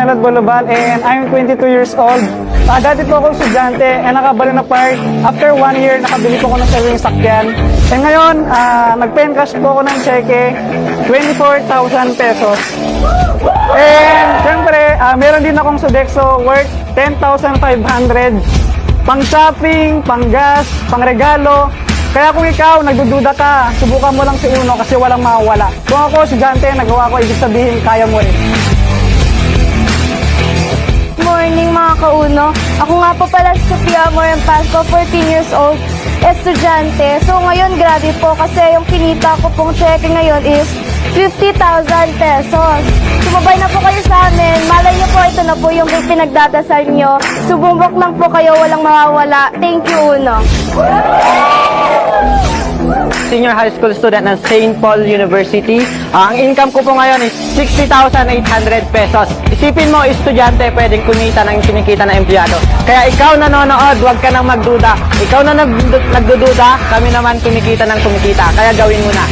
Leonard Boloban and I'm 22 years old. Dati po ako estudyante and nakabalo na part. After 1 year, nakabili po ako ng sariling sakyan. And ngayon, nag-pen cash po ako ng cheque, 24,000 pesos. And syempre, meron din akong Sodexo worth 10,500. Pang shopping, pang gas, pang regalo. Kaya kung ikaw, nagdududa ka, subukan mo lang si Uno kasi walang mawawala. Kung ako, estudyante, nagawa ko, ibig sabihin, kaya mo rin. Morning mga kauno. Ako nga po pala si Sofia Moran Pasco, 14 years old, estudyante. So ngayon, grabe po kasi yung kinita ko pong cheque ngayon is 50,000 pesos. Sumabay na po kayo sa amin. Malay niyo po, ito na po yung pinagdadasal niyo. Sububok lang po kayo, walang mawawala. Thank you, Uno. Senior high school student ng St. Paul University. Ang income ko po ngayon is 60,800 pesos. Isipin mo, estudyante, pwedeng kumita ng kinikita ng empleyado. Kaya ikaw nanonood, huwag ka nang magduda. Ikaw na nagdududa, kami naman kumikita ng kumikita. Kaya gawin mo na.